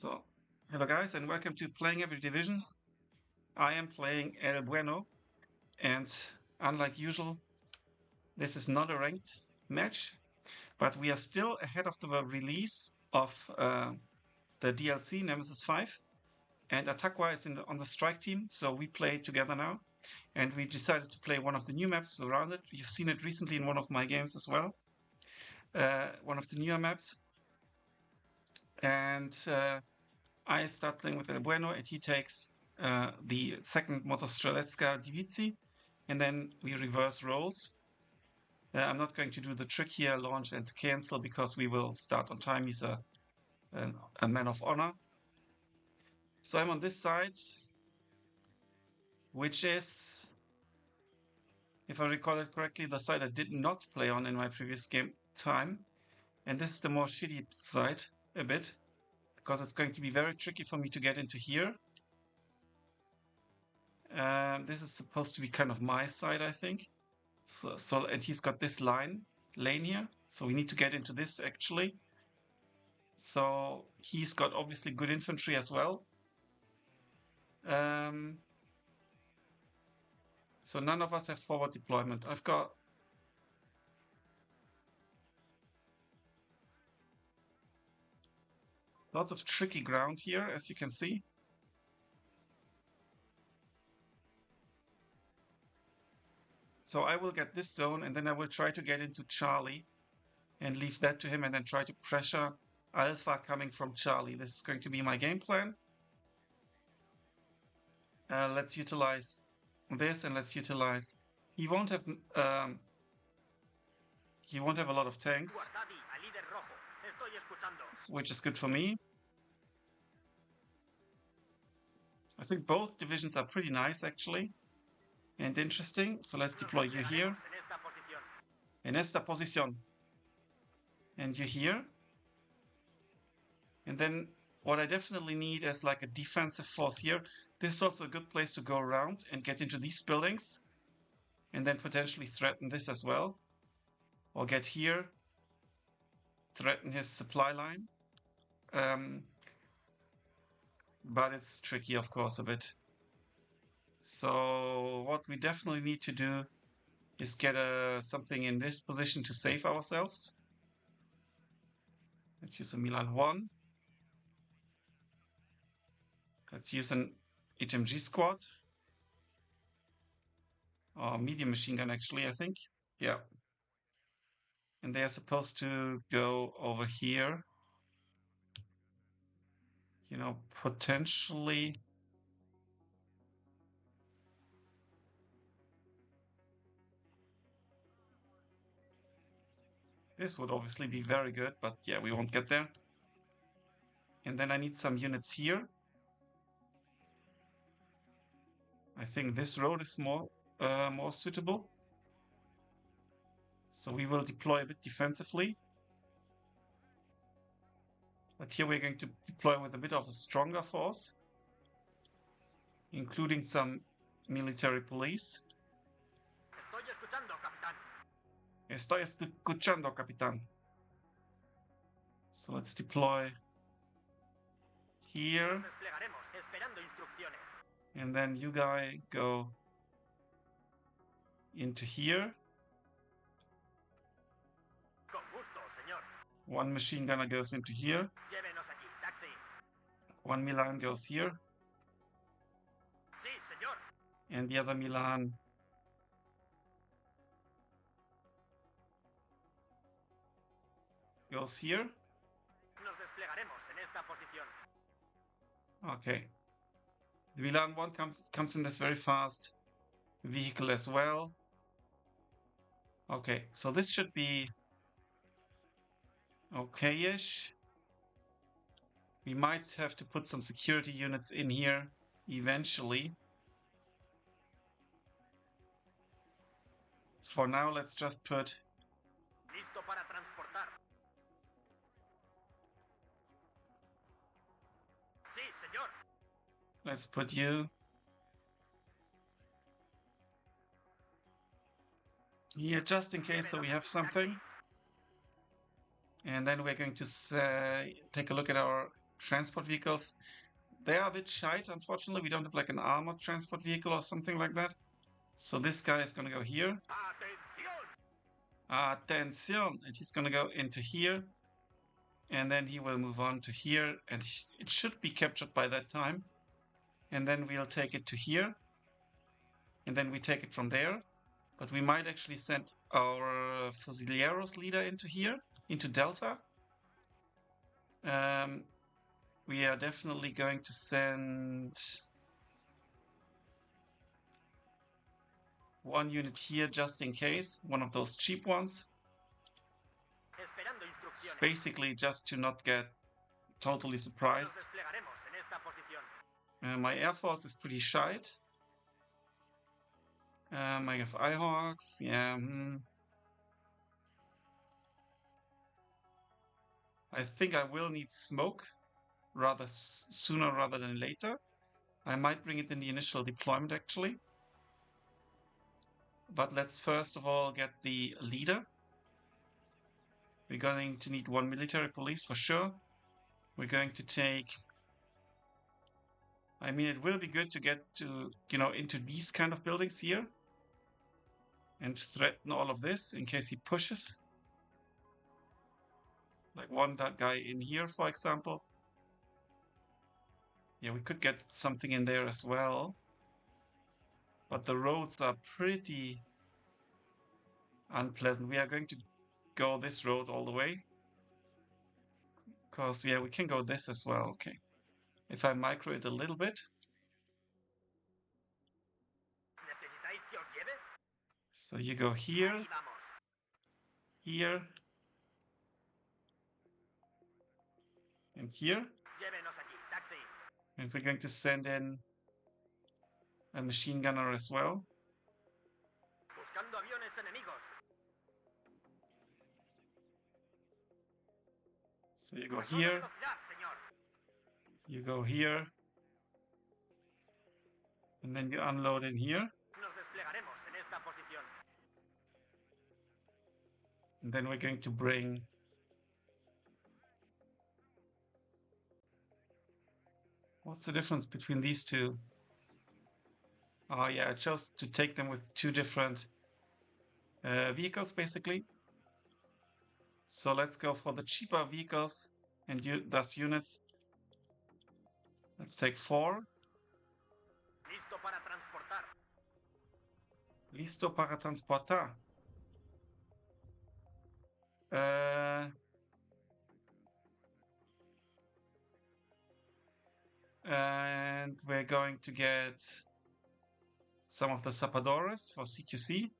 So, hello guys and welcome to Playing Every Division. I am playing El Bueno, and unlike usual, this is not a ranked match, but we are still ahead of the release of the DLC Nemesis 5, and Atakwa is on the strike team, so we play together now, and we decided to play one of the new maps around it. You've seen it recently in one of my games as well, one of the newer maps, and I start playing with El Bueno, and he takes the second Motostrzelecka Divizii, and then we reverse roles. I'm not going to do the trick here, launch and cancel, because we will start on time. He's a man of honor. So I'm on this side, which is, if I recall it correctly, the side I did not play on in my previous game time. And this is the more shitty side, a bit, because it's going to be very tricky for me to get into here. This is supposed to be kind of my side, I think. So and he's got this lane here, so we need to get into this actually. So he's got obviously good infantry as well. So none of us have forward deployment. I've got lots of tricky ground here, as you can see. So I will get this zone, and then I will try to get into Charlie and leave that to him, and then try to pressure Alpha coming from Charlie. This is going to be my game plan. Let's utilize this, and let's utilize... He won't have a lot of tanks, which is good for me. I think both divisions are pretty nice actually, and interesting. So let's deploy you here. En esta posición. And you here. And then what I definitely need is like a defensive force here. This is also a good place to go around and get into these buildings, and then potentially threaten this as well. Or get here, threaten his supply line. But it's tricky, of course, a bit. So what we definitely need to do is get something in this position to save ourselves. Let's use a Milan 1. Let's use an HMG squad. Or medium machine gun, actually, I think. Yeah. And they are supposed to go over here. You know, potentially... This would obviously be very good, but yeah, we won't get there. And then I need some units here. I think this road is more suitable. So we will deploy a bit defensively. But here we're going to deploy with a bit of a stronger force, including some military police. Estoy escuchando, capitán. So let's deploy here. And then you guys go into here. One machine gunner goes into here. One Milan goes here. And the other Milan goes here. Okay. The Milan 1 comes in this very fast vehicle as well. Okay, so this should be okay-ish. We might have to put some security units in here eventually. For now, let's just put... Let's put you here just in case, so we have something. And then we're going to take a look at our transport vehicles. They are a bit shite, unfortunately. We don't have like an armored transport vehicle or something like that. So this guy is going to go here. Atención! And he's going to go into here. And then he will move on to here. And it should be captured by that time. And then we'll take it to here. And then we take it from there. But we might actually send our Fusileros leader into here, into Delta. We are definitely going to send one unit here just in case, one of those cheap ones. It's basically just to not get totally surprised. My air force is pretty shite. I have IHawks, yeah. I think I will need smoke rather sooner rather than later. I might bring it in the initial deployment actually. But let's first of all get the leader. We're going to need one military police for sure. We're going to take... I mean, it will be good to get to, into these kind of buildings here. And threaten all of this in case he pushes. Like that guy in here, for example. Yeah, we could get something in there as well. But the roads are pretty unpleasant. We are going to go this road all the way. Because, yeah, we can go this as well. Okay. If I micro it a little bit. So you go here. Here. And here. And we're going to send in a machine gunner as well. So you go here. You go here. And then you unload in here. And then we're going to bring what's the difference between these two? Oh yeah, I chose to take them with two different vehicles basically. So let's go for the cheaper vehicles and thus units. Let's take 4. Listo para transportar. And we're going to get some of the Zapadores for CQC.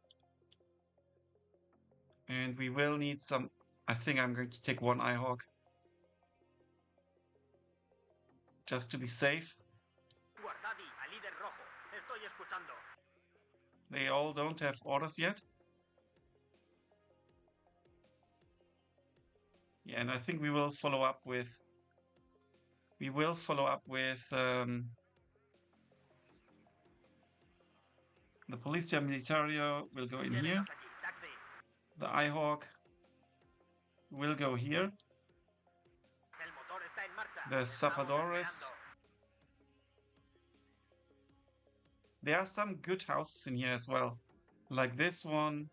And we will need some... I think I'm going to take one IHawk. Just to be safe. They all don't have orders yet. Yeah, and I think we will follow up with... the Policia Militaria will go in here. The IHawk will go here. The Zapadores. There are some good houses in here as well. Like this one.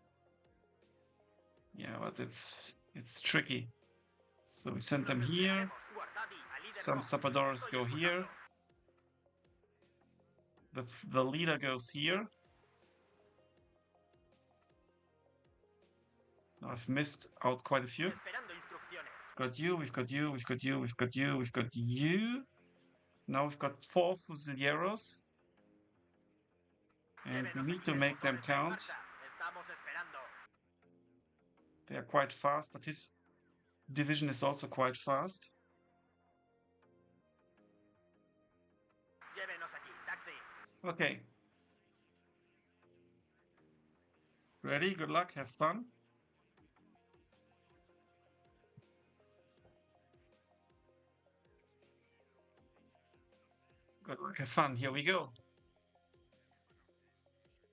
Yeah, but it's tricky. So we send them here. Some Zapadores go here. The leader goes here. I've missed out quite a few. We've got you, we've got you, we've got you, we've got you, we've got you. Now we've got 4 Fusileros. And we need to make them count. They are quite fast, but his division is also quite fast. Okay. Ready? Good luck. Have fun. Good luck. Have fun. Here we go.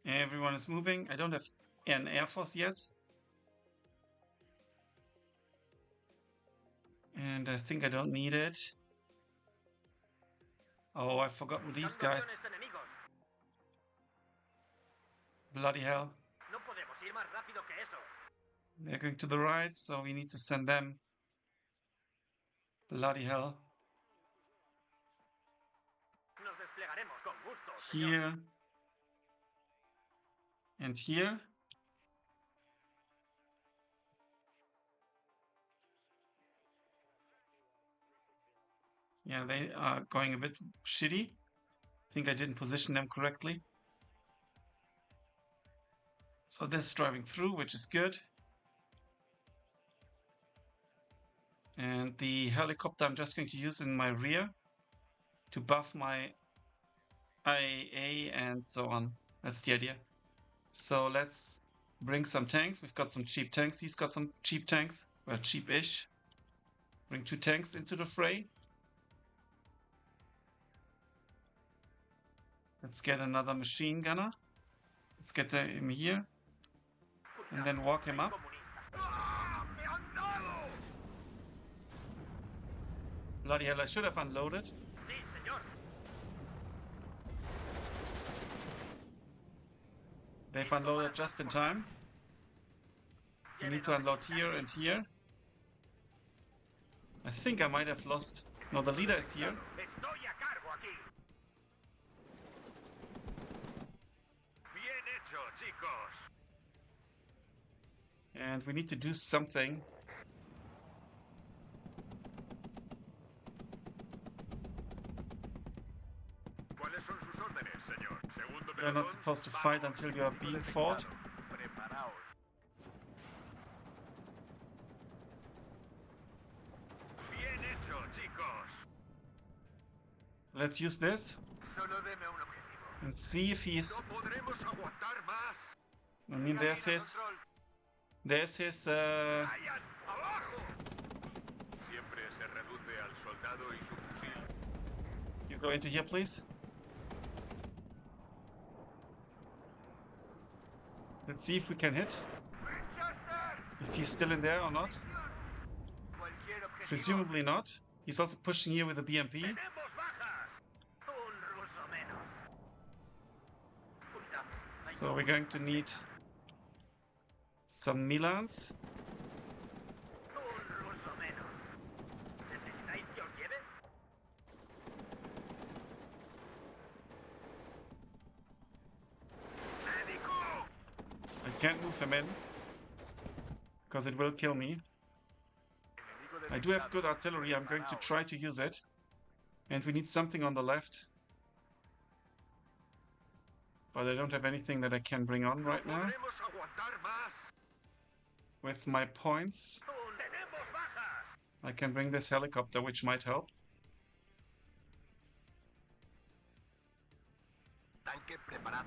Everyone is moving. I don't have an air force yet. And I think I don't need it. Oh, I've forgotten these guys. Bloody hell. No podemos ir más rápido que eso. They're going to the right, so we need to send them. Bloody hell. Nos desplegaremos con gusto, Here. And here. Yeah, they are going a bit shitty. I think I didn't position them correctly. So this is driving through, which is good. And the helicopter I'm just going to use in my rear to buff my IAA and so on. That's the idea. So let's bring some tanks. We've got some cheap tanks. He's got some cheap tanks. Well, cheap-ish. Bring 2 tanks into the fray. Let's get another machine gunner. Let's get him here. And then walk him up. Bloody hell, I should have unloaded. They've unloaded just in time. We need to unload here and here. I think I might have lost. No, the leader is here. And we need to do something. You're not supposed to fight until you are being fought. Let's use this and see if he's... I mean, there's his... You go into here, please. Let's see if we can hit. If he's still in there or not. Presumably not. He's also pushing here with a BMP. So we're going to need some Milans. I can't move him in because it will kill me. I do have good artillery. I'm going to try to use it. And we need something on the left. But I don't have anything that I can bring on right now. With my points, I can bring this helicopter, which might help.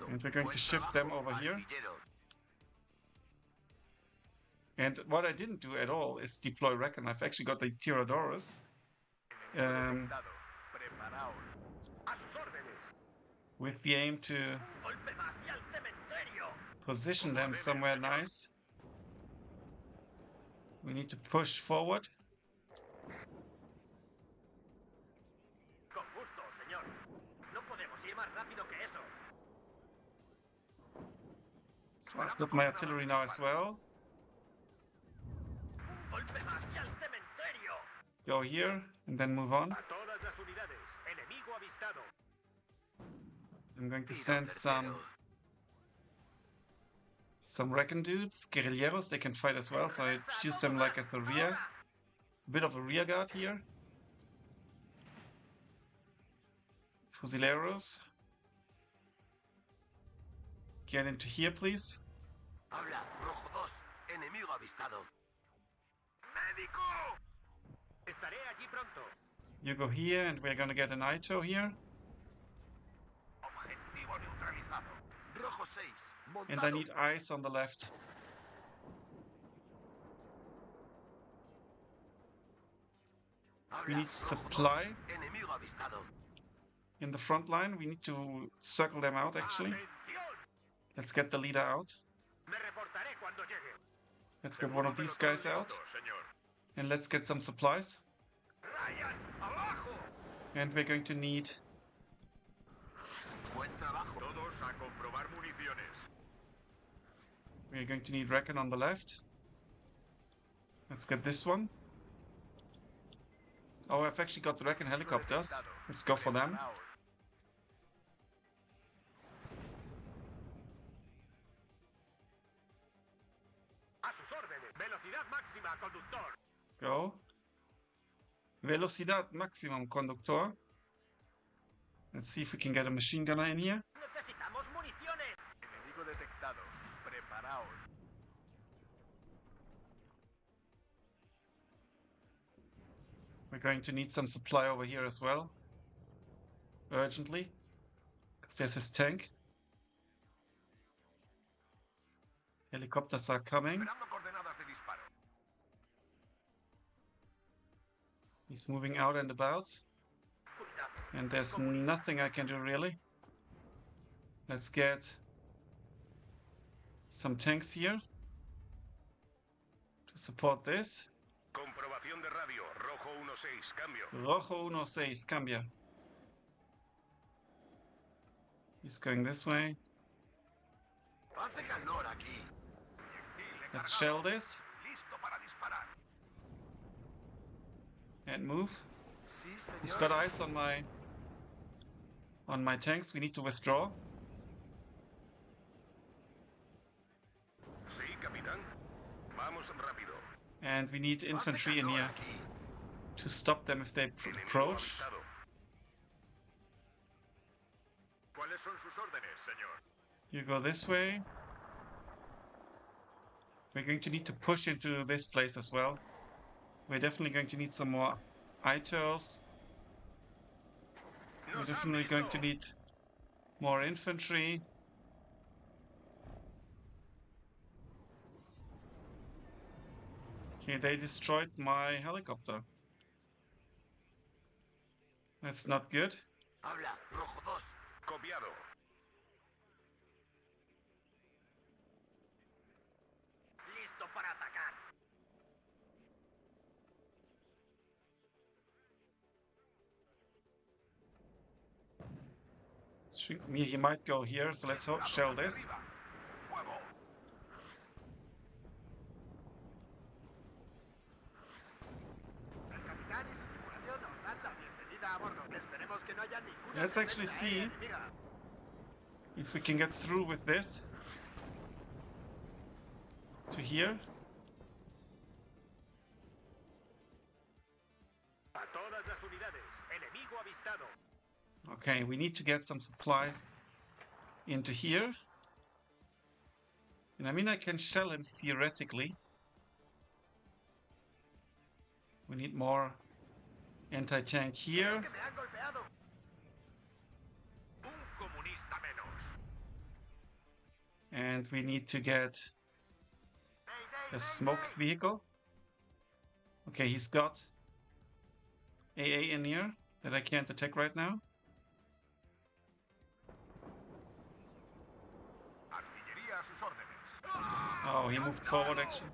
And we're going to shift them over here. And what I didn't do at all is deploy Recon. I've actually got the Tiradores. With the aim to position them somewhere nice. We need to push forward. So I've got my artillery now as well. Go here and then move on. I'm going to send some Recon dudes, guerrilleros. They can fight as well, so I use them like as a bit of a rear guard here. Fusileros. Get into here, please. You go here, and we're gonna get an ITO here. And I need ice on the left. We need supply in the front line. We need to circle them out, actually. Let's get the leader out. Let's get one of these guys out. And let's get some supplies. And we're going to need Buen trabajo. Todos a comprobar municiones. We're going to need Recon on the left. Let's get this one. Oh, I've actually got the Recon helicopters. Let's go for them. A sus órdenes. Velocidad máxima, conductor. Go. Velocidad maximum, conductor. Let's see if we can get a machine gunner in here. Necesitamos municiones. Enemigo detectado. Preparaos. We're going to need some supply over here as well. Urgently. Because there's his tank. Helicopters are coming. Esperando coordenadas de disparo. He's moving out and about. And there's nothing I can do really. Let's get some tanks here to support this. Comprobación de radio. Rojo 16. Cambio. Rojo 16, cambia. He's going this way. Hace calor aquí. Let's shell this Listo para disparar. and move. Sí, He's got eyes on my tanks. We need to withdraw. Sí, capitán. Vamos rápido. And we need infantry in here to stop them if they approach. ¿Cuáles son sus órdenes, señor? You go this way. We're going to need to push into this place as well. We're definitely going to need some more ITOs. We're definitely going to need more infantry. Okay, they destroyed my helicopter. That's not good. Habla, rojo 2. Copiado. Listo para atacar. He might go here, so let's shell this. Fuego. El capitán y su tripulación nos dan la bienvenida a bordo. Esperemos que no haya ninguna Let's actually defensa see aérea enemiga. if we can get through with this to here. A todas las unidades. Enemigo avistado. Okay, we need to get some supplies into here. And I mean, I can shell him theoretically. We need more anti-tank here. Que me han golpeado. Un comunista menos. And we need to get a smoke vehicle. Okay, he's got AA in here that I can't attack right now. Artillería a sus órdenes. Oh, he moved forward actually.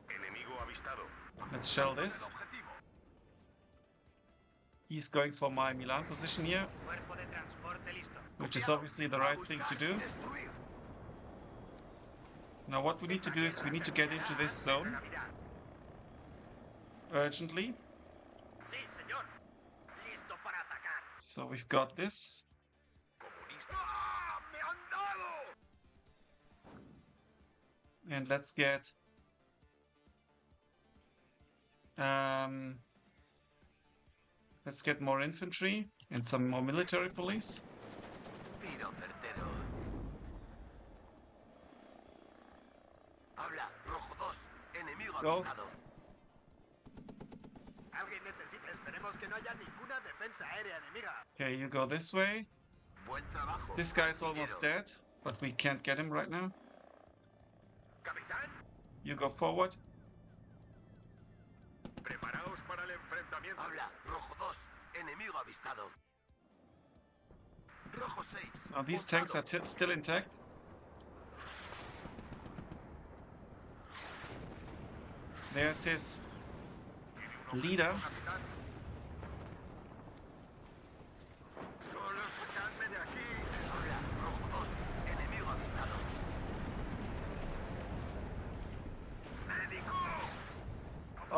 Enemigo avistado. Let's shell this. El objetivo. He's going for my Milan position here, Cuerpo de transporte listo. which is obviously the right thing to do. Destruir. Now what we need to do is we need to get into this zone urgently. Sí, señor. Listo para atacar. So we've got this. Comunista. ¡Ah! ¡Me han dado! And let's get more infantry and some more military police. Tiro certero. Habla, rojo 2. Enemigo Go. avistado. Alguien necesita. Esperemos que no haya ninguna defensa aérea enemiga. Okay, you go this way. Buen trabajo. This guy's almost dead, but we can't get him right now. Capitán, You go forward. preparaos para el enfrentamiento. Habla, rojo 2. Enemigo avistado. Rojo 6. Now these tanks are still intact. There's his leader. Capitán. Solo sacadme de aquí.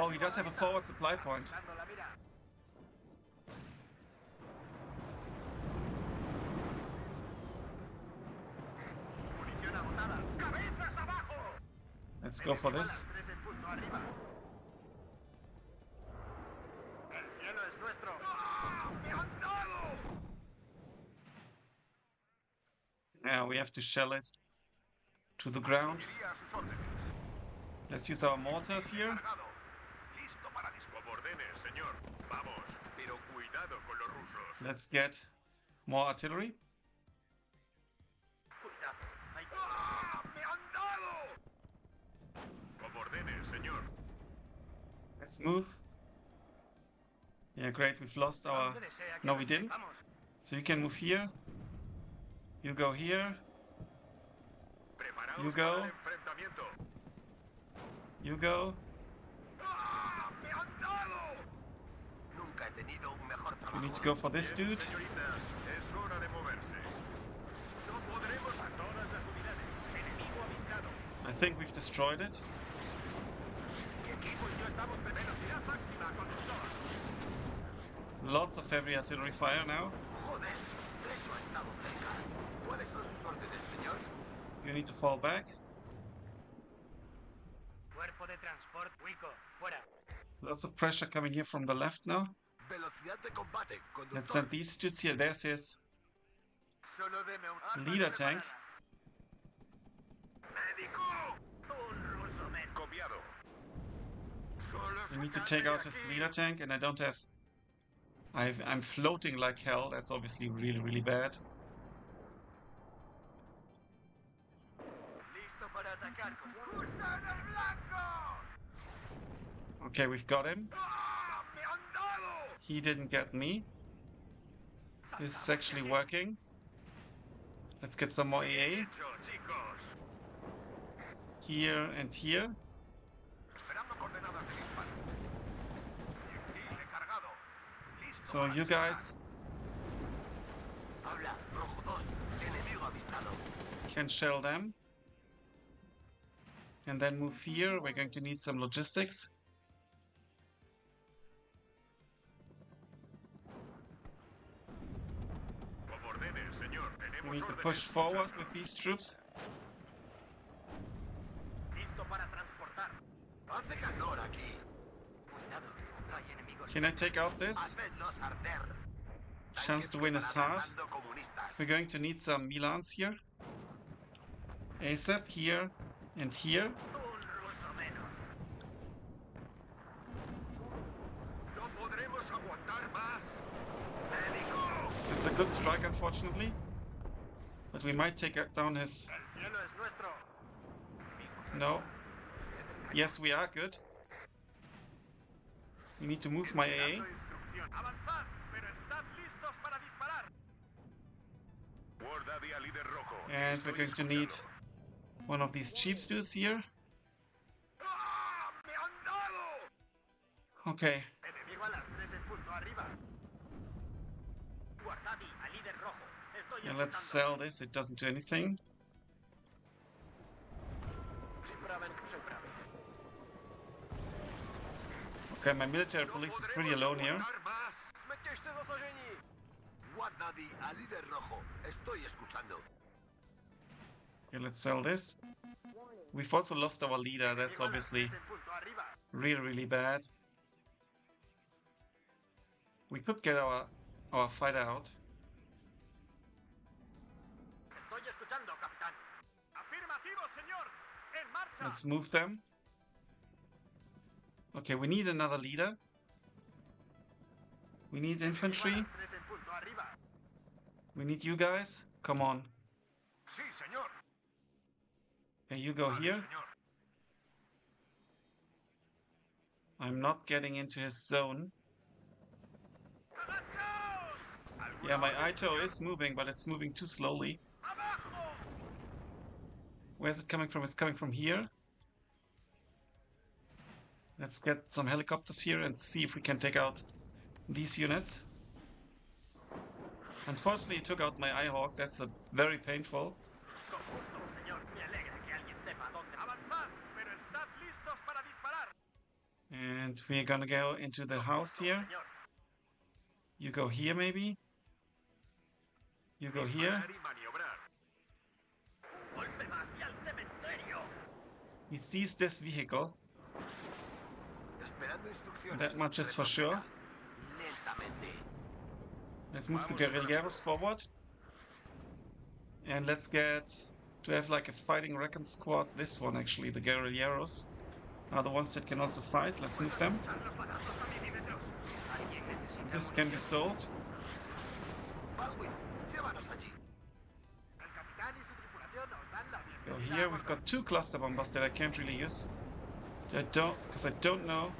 Oh, he does have a forward supply point. Let's go for this. Now we have to shell it to the ground. Let's use our mortars here. Let's get more artillery. Let's move. Yeah, great, we've lost our... No, we didn't. So you can move here. You go here. You go. You go. We need to go for this dude. I think we've destroyed it. Lots of heavy artillery fire now. You need to fall back. Lots of pressure coming here from the left now. Let's send these dudes here. There's his leader tank. We need to take out his leader tank, and I don't have... I'm floating like hell. That's obviously really, really bad. Okay, we've got him. He didn't get me. This is actually working. Let's get some more AA. Here and here. So you guys can shell them. And then move here. We're going to need some logistics. We need to push forward with these troops. Can I take out this? Chance to win is hard. We're going to need some Milans here. ASAP here and here. It's a good strike, unfortunately. But we might take down his... No. Yes, we are good. We need to move my AA. And we're going to need one of these cheap stews here. Okay. Yeah, let's sell this. It doesn't do anything. Okay, my military police is pretty alone here. Okay, let's sell this. We've also lost our leader. That's obviously really, really bad. We could get our fighter out. Let's move them. Okay, we need another leader. We need infantry. We need you guys. Come on. Okay, you go here. I'm not getting into his zone. Yeah, my Ito is moving, but it's moving too slowly. Where's it coming from? It's coming from here. Let's get some helicopters here and see if we can take out these units. Unfortunately, it took out my Ihawk. That's very painful. And And we're gonna go into the house here. You go here, maybe? You go here. He sees this vehicle. That much is for sure. Let's move the guerrilleros forward. And let's get to have like a fighting recon squad. This one actually, the guerrilleros are the ones that can also fight. Let's move them. This can be sold. Go here. We've got 2 cluster bombers that I can't really use. Because I don't know.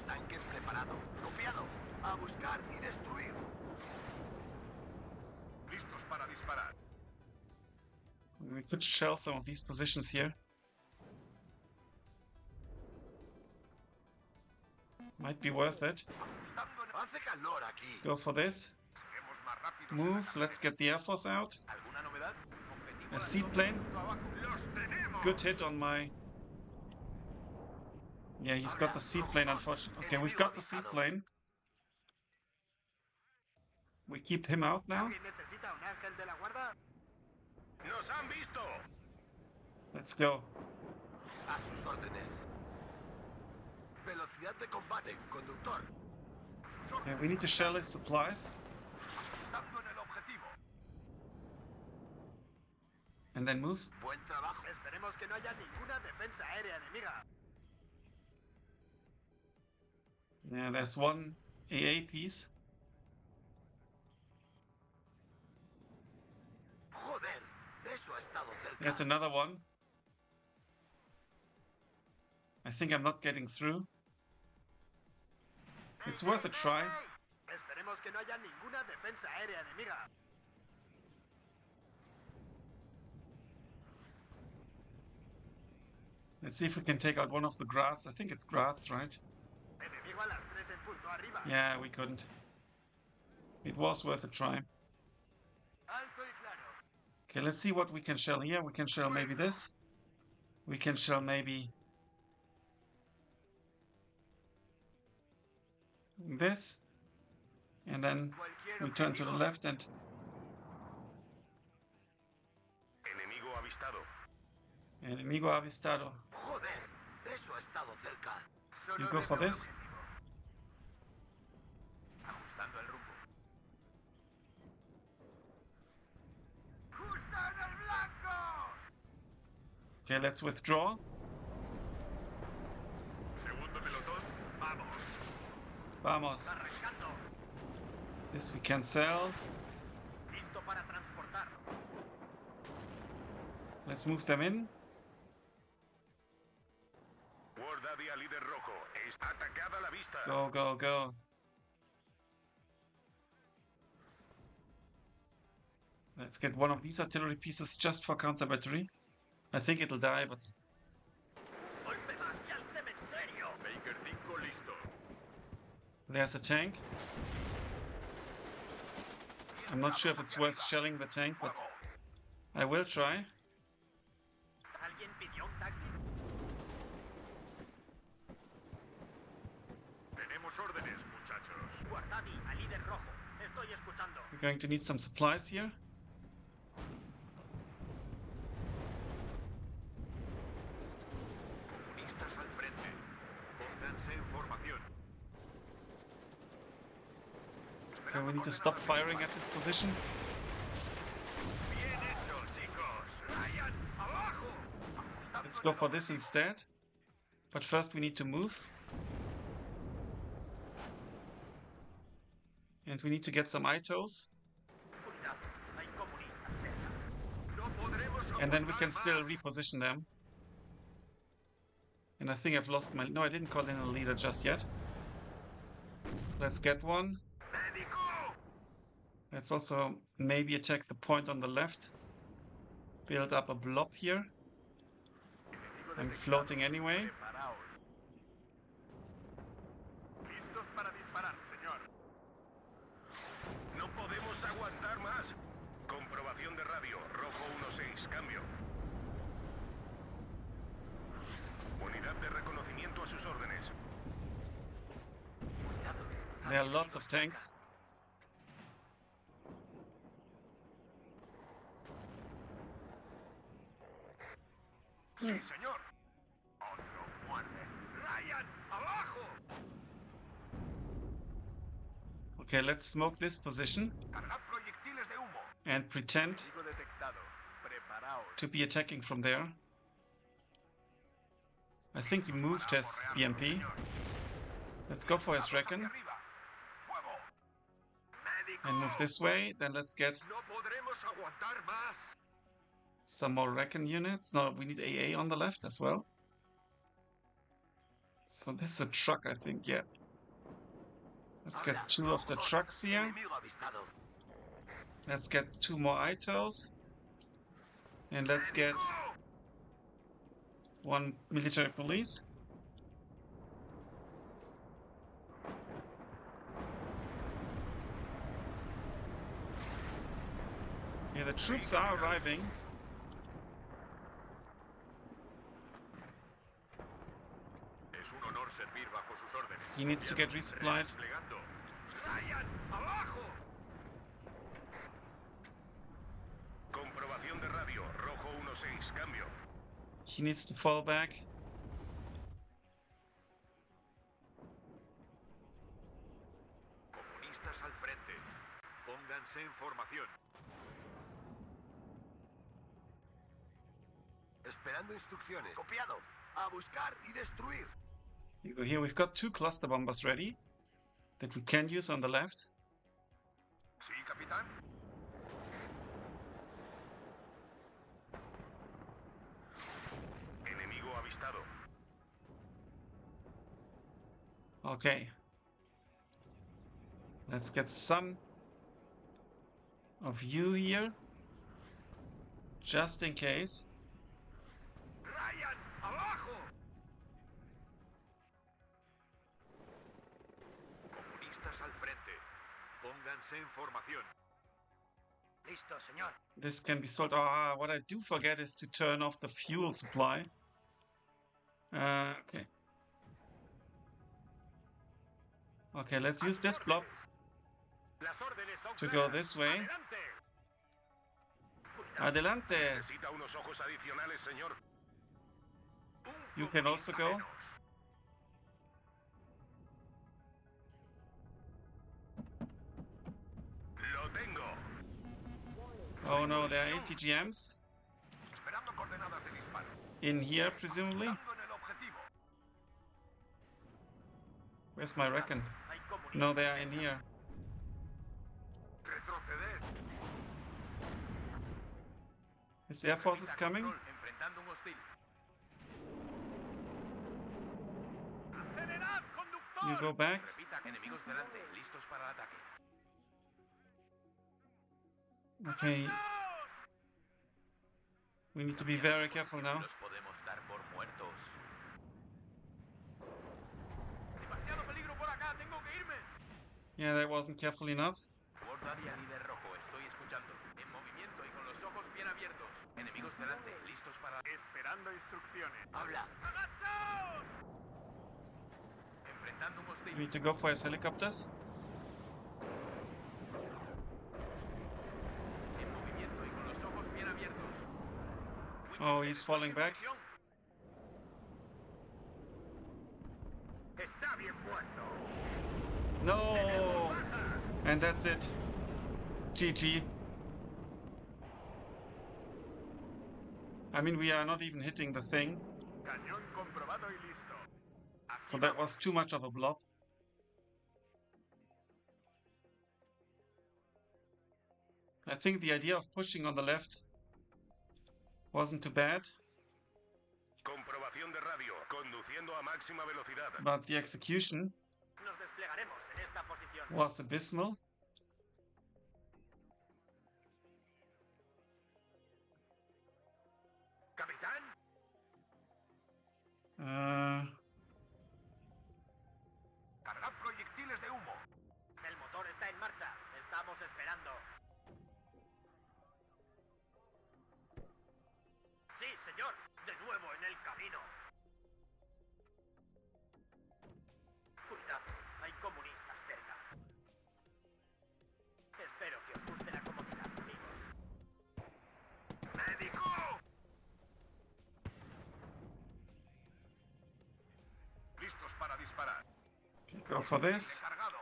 We could shell some of these positions here. Might be worth it. Go for this. Move. Let's get the Air Force out. A seaplane. Good hit on my... Yeah, he's got the seaplane, unfortunately. Okay, we've got the seaplane. We keep him out now. Let's go. Yeah, we need to shell his supplies. And then move. Yeah, there's one AA piece. There's another one. I think I'm not getting through. It's worth a try. Let's see if we can take out one of the Grats. I think it's Grats, right? Yeah, we couldn't. It was worth a try. Okay, let's see what we can shell here. We can shell maybe this. We can shell maybe this. And then we turn to the left and... Enemigo avistado. You go for this. Okay, let's withdraw. Vamos. This we can sell. Let's move them in. Go, go, go. Let's get one of these artillery pieces just for counter battery. I think it'll die, but... There's a tank. I'm not sure if it's worth shelling the tank, but I will try. We're going to need some supplies here. Okay, we need to stop firing at this position. Let's go for this instead. But first we need to move. And we need to get some ITOs. And then we can still reposition them. And I think I've lost my... No, I didn't call in a leader just yet. So let's get one. Let's also maybe attack the point on the left. Build up a blob here. I'm floating anyway. There are lots of tanks. Sí, señor. Otro muerde. Ryan, abajo. Okay, let's smoke this position Cargad proyectiles de humo. and pretend Enemigo detectado. Preparaos. to be attacking from there. I think we moved his BMP. Let's go for his Recon and move this way. Then let's get No podremos aguantar más. some more Recon units. No, we need AA on the left as well. So this is a truck, I think, yeah. Let's get 2 of the trucks here. Enemigo avistado. Let's get 2 more ITOs. And let's get 1 military police. Okay, the troops are arriving. Es un honor servir bajo sus órdenes. He needs to get resupplied. Desplegando. Ryan, abajo. Comprobación de radio. Rojo 16. Cambio. He needs to fall back. Comunistas al frente. Pónganse en formación. Esperando instrucciones. Copiado. A buscar y destruir. Here we've got 2 cluster bombers ready that we can use on the left. Sí, capitán. Enemigo avistado. Okay. Let's get some of you here, just in case. Ryan, abajo. Comunistas al frente. Pónganse en formación. Listo, señor. This can be solved. Ah, what I do forget is to turn off the fuel supply. Okay. Okay, let's use this blob Las órdenes son to go claras. this way. Adelante. Adelante! Necesita unos ojos adicionales, señor. You can also go. Lo tengo. Oh no, there are ATGMs Esperando coordenadas de disparo. in here, presumably. Dando en el objetivo. Where's my Recon? Hay comunistas. No, they are in here. Retroceder. His Air Force is coming. Enfrentando un hostil. Acelerad, conductor. You go back. Repita, enemigos delante, listos para el ataque. Okay. We need to be very careful now. Los podemos dar por muertos. Demasiado peligro por acá, tengo que irme. Yeah, that wasn't careful enough. Guardia líder rojo, estoy escuchando. En movimiento y con los ojos bien abiertos. Enemigos delante, listos para... Esperando instrucciones. Habla. ¡Agachaos! Enfrentando un hostil. We need to go for his helicopters. En movimiento y con los ojos bien abiertos. Oh, he's falling back. Está bien muerto. No! And that's it. GG. I mean, we are not even hitting the thing. Cañón comprobado y listo. So that was too much of a blob. I think the idea of pushing on the left wasn't too bad, Comprobación de radio, conduciendo a máxima velocidad. but the execution Nos desplegaremos en esta posición. was abysmal. Capitán, cargad proyectiles de humo. El motor está en marcha. Estamos esperando. Sí, señor. De nuevo en el camino. Cuidado, hay comunistas cerca. ¡Médico! Listos para disparar. Okay, go for this. Cargado.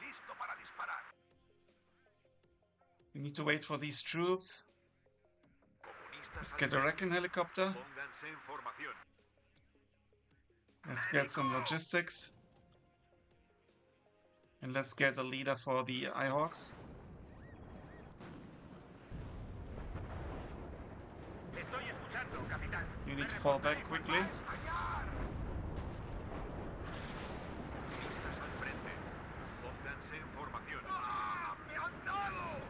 Listo para disparar. We need to wait for these troops. Comunistas Let's al get a frente. Recon helicopter. Pónganse en formación. Let's get some logistics. And let's get a leader for the IHawks. Estoy escuchando, capitán. You need to fall back quickly. Comunistas al frente. Pónganse en formación. ¡Ah! ¡Me han dado!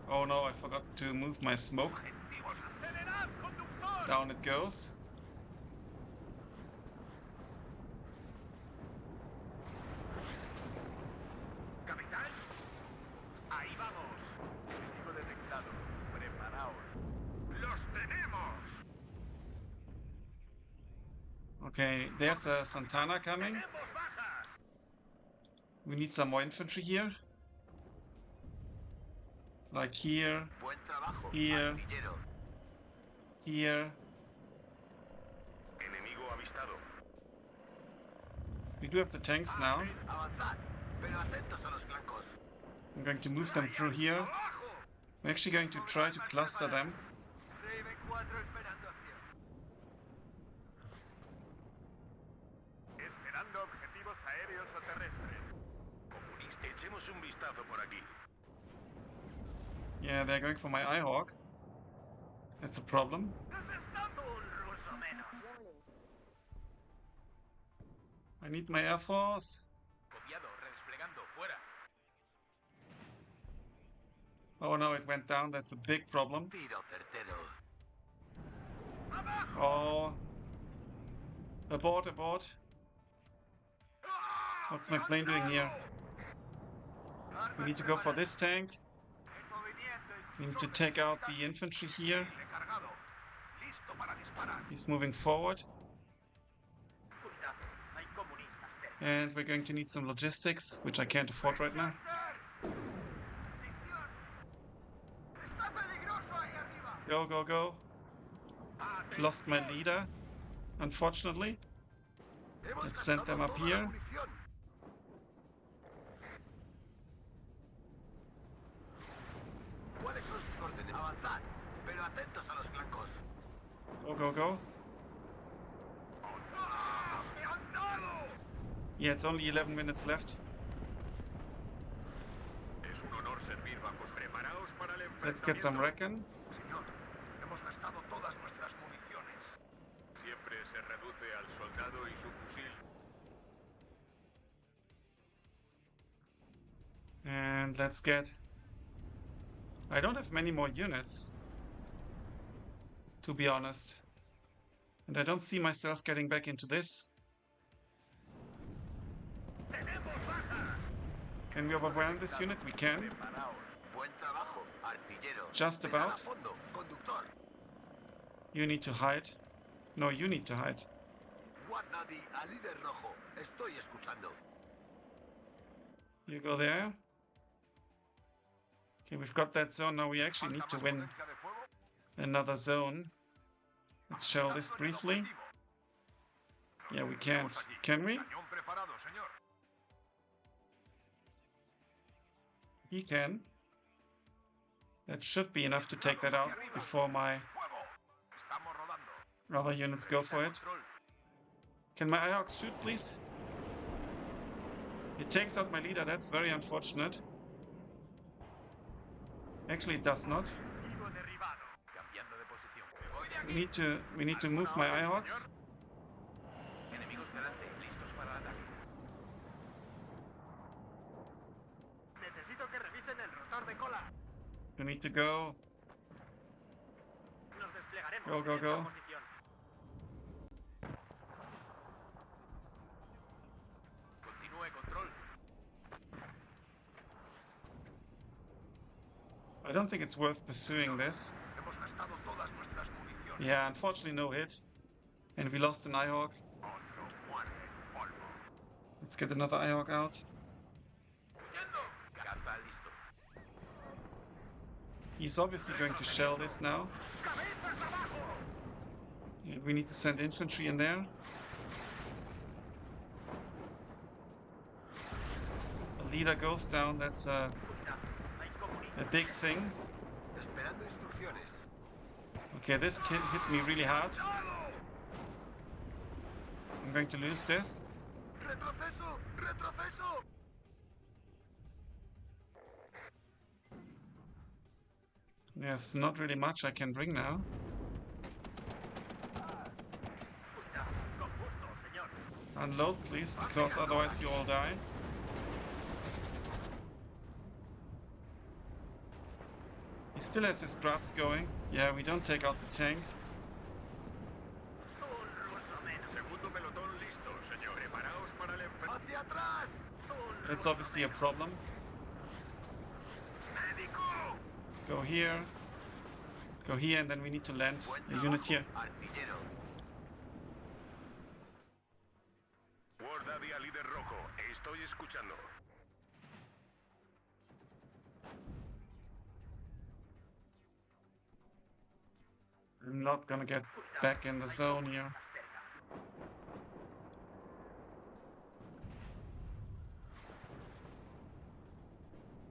Oh no, I forgot to move my smoke. Objetivos, acelerad, conductor. Down it goes. Capitán. Ahí vamos. Enemigo detectado. Preparaos. ¡Los tenemos! Okay, there's a Santana coming. ¡Tenemos bajas! We need some more infantry here. Like here, Buen trabajo, Here. artillero. here. Enemigo avistado. We do have the tanks now. Avanzad, pero atentos a los flancos. I'm going to move them through here. ¡Abajo! I'm actually going to try to cluster them. Raven 4 esperando acción. Esperando objetivos aéreos o terrestres. Comunista, echemos un vistazo por aquí. Yeah, they're going for my IHawk. That's a problem. Necesitando un ruso menos. I need my Air Force. Copiado, redesplegando, fuera. Oh no, it went down. That's a big problem. Tiro certero. Oh. Abort, abort. What's my plane doing here? We need to go for this tank. We need to take out the infantry here. Cargado. Listo para disparar. He's moving forward. Cuidado, hay comunistas cerca. And we're going to need some logistics, which I can't afford right now. Está peligroso ahí arriba. Go, go, go. Lost my leader, unfortunately. Let's send them up here. ¿Cuáles son sus órdenes? Avanzad, pero atentos a los flancos. Go, go, go. ¡Me han dado! Yeah, it's only 11 minutes left. Es un honor servir bajo. Preparaos para el enfrentamiento. Let's get some Recon. Señor, hemos gastado todas nuestras municiones. Siempre se reduce al soldado y su fusil. And let's get... I don't have many more units, to be honest. And I don't see myself getting back into this. ¡Tenemos bajas! Can we overwhelm this unit? We can. Preparaos. Buen trabajo, artillero. Just Pedal about. a fondo, conductor. You need to hide. No, you need to hide. Guarnadi al líder rojo. Estoy escuchando. You go there. Okay, we've got that zone. Now we actually need to win Potencia de fuego. another zone. Let's show this briefly. Yeah, we can't. Can we? Cañón preparado, señor. He can. That should be enough to take that out before my Fuego. Estamos rodando. other units go for it. Control. Can my IHawks shoot, please? It takes out my leader. That's very unfortunate. Actually, it does not. Objetivo derribado. Cambiando de posición. Me voy de aquí. We need to move my IHawks. Enemigos delante, listos para el ataque. Necesito que revisen el rotor de cola. We need to go. Nos desplegaremos Go, go, en esta go. posición. Continúe control. I don't think it's worth pursuing this. Hemos gastado todas nuestras municiones. Yeah, unfortunately, no hit. And we lost an IHawk. Otro muerte en polvo. Let's get another IHawk out. Huyendo. Caza listo. He's obviously going to shell this now. And we need to send infantry in there. The leader goes down, that's a big thing. Okay, this kid hit me really hard. I'm going to lose this. There's not really much I can bring now. Unload, please, because otherwise you all die. He still has his grabs going. Yeah, we don't take out the tank. That's obviously a problem. Go here, and then we need to land a unit here. Guardia líder rojo, estoy escuchando. I'm not gonna get back in the zone here.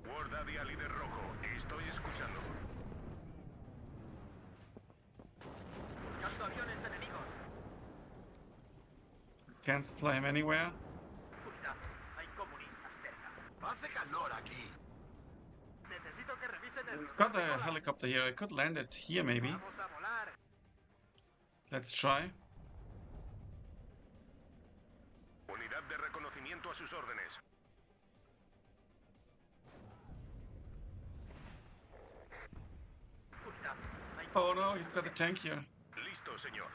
Guardia líder rojo, estoy escuchando. Buscando aviones enemigos. Can't supply him anywhere. Hay comunistas cerca. Hace calor aquí. Necesito que revisen el. It's got a helicopter here. I could land it here maybe. Vamos a volar. Let's try. Unidad de reconocimiento a sus órdenes. Oh no, he's got a tank here. Listo, señor.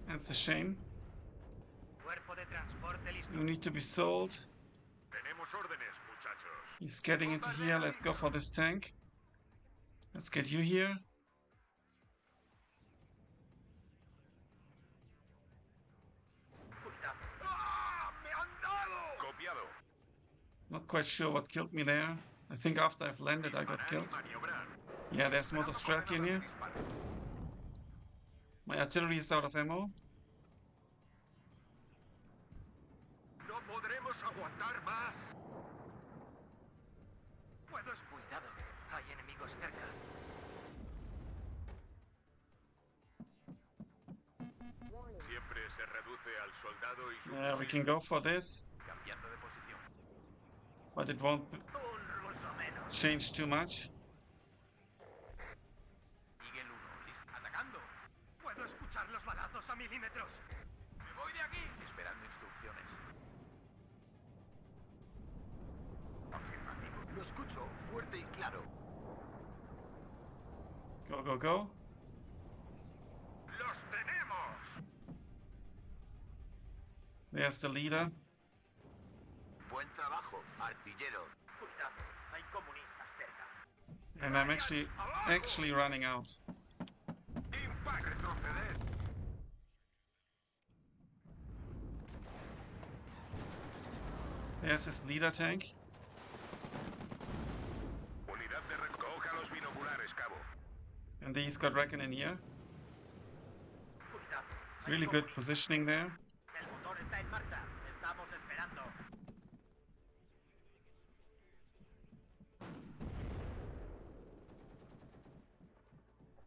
That's a shame. Cuerpo de transporte listo. You need to be sold. Tenemos órdenes, muchachos. He's getting into here. Let's go for this tank. Let's get you here. Copiado. Not quite sure what killed me there. I think after I've landed I got killed. Yeah, there's more Strelky in here. My artillery is out of ammo. No podremos aguantar más. Cuidado, hay enemigos cerca. Siempre se reduce al soldado y su Yeah, we can go for this. Cambiando de posición. But it won't change too much. Miguel 1, listo. Atacando. Puedo escuchar los balazos a milímetros. Me voy de aquí. Esperando instrucciones. Afirmativo. Lo escucho fuerte y claro. Go, go, go. ¡Los tenemos! There's the leader. Buen trabajo, artillero. Cuidado, hay comunistas cerca. And I'm actually running out. Impact, retroceder. There's his leader tank. Unidad de recoja los binoculares, cabo. And he's got Recon in here. Cuidado. It's really good positioning there. El motor está en marcha. Estamos esperando.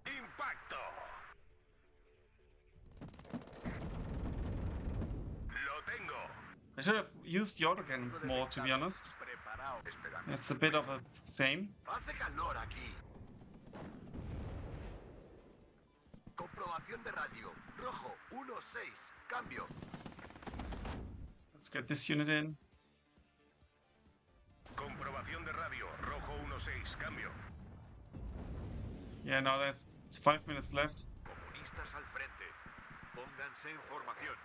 ¡Impacto! Lo tengo. I should have used the autocannons more, to be honest. Preparado. Esperando. It's a bit of a shame. Hace calor aquí. Comprobación de radio. Rojo 1-6. Cambio. Let's get this unit in. Comprobación de radio. Rojo 1-6. Cambio. Yeah, now there's 5 minutes left. Comunistas al frente. Pónganse en formación.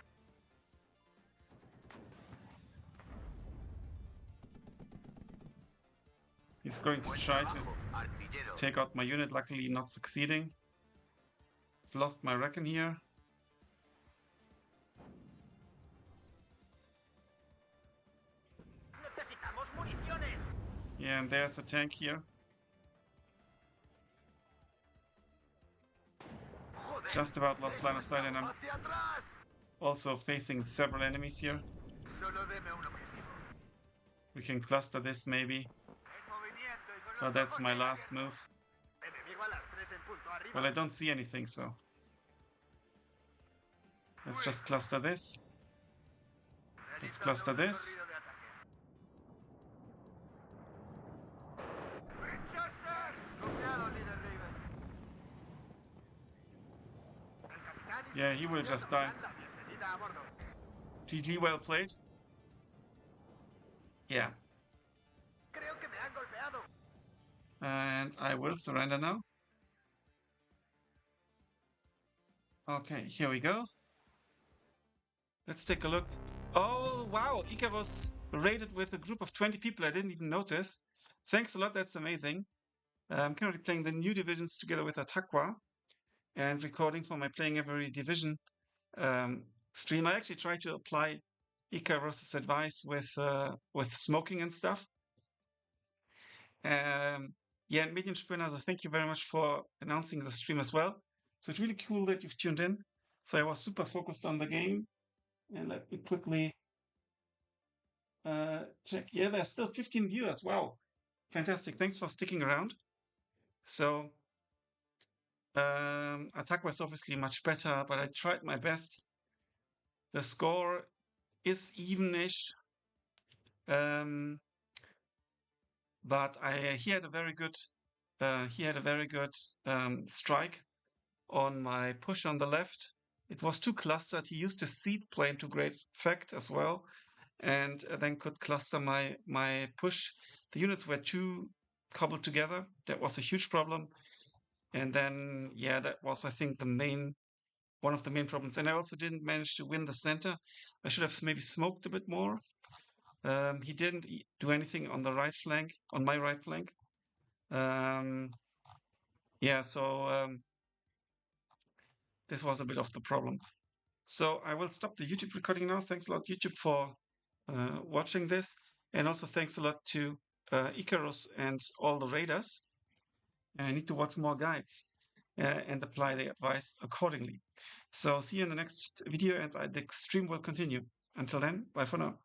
He's going to try to take out my unit, luckily not succeeding. I've lost my Recon here. Necesitamos municiones. Yeah, and there's a tank here. just about lost line of sight, and I'm also facing several enemies here. We can cluster this maybe. But that's my last move. Well, I don't see anything, so let's just cluster this. Let's cluster this. Yeah, he will just die. GG, well played. Yeah. And I will surrender now. Okay, here we go. Let's take a look. Oh, wow. Ika was raided with a group of 20 people. I didn't even notice. Thanks a lot. That's amazing. I'm currently playing the new divisions together with Atakwa and recording for my Playing Every Division stream. I actually tried to apply Icarus's advice with smoking and stuff. Yeah, and Medienspinner, so thank you very much for announcing the stream as well. So it's really cool that you've tuned in. So I was super focused on the game. And let me quickly check. Yeah, there's still 15 viewers. Wow. Fantastic. Thanks for sticking around. So attack was obviously much better, but I tried my best. The score is evenish. But he had a very good strike on my push on the left. It was too clustered. He used a seed plane to great effect as well, and then could cluster my push. The units were too cobbled together. That was a huge problem. And then, yeah, that was, I think, one of the main problems. And I also didn't manage to win the center. I should have maybe smoked a bit more. He didn't do anything on the right flank, on my right flank. Yeah, so this was a bit of the problem. So I will stop the YouTube recording now. Thanks a lot, YouTube, for watching this. And also thanks a lot to Icarus and all the raiders. I need to watch more guides and apply the advice accordingly. So see you in the next video, and the stream will continue. Until then, bye for now.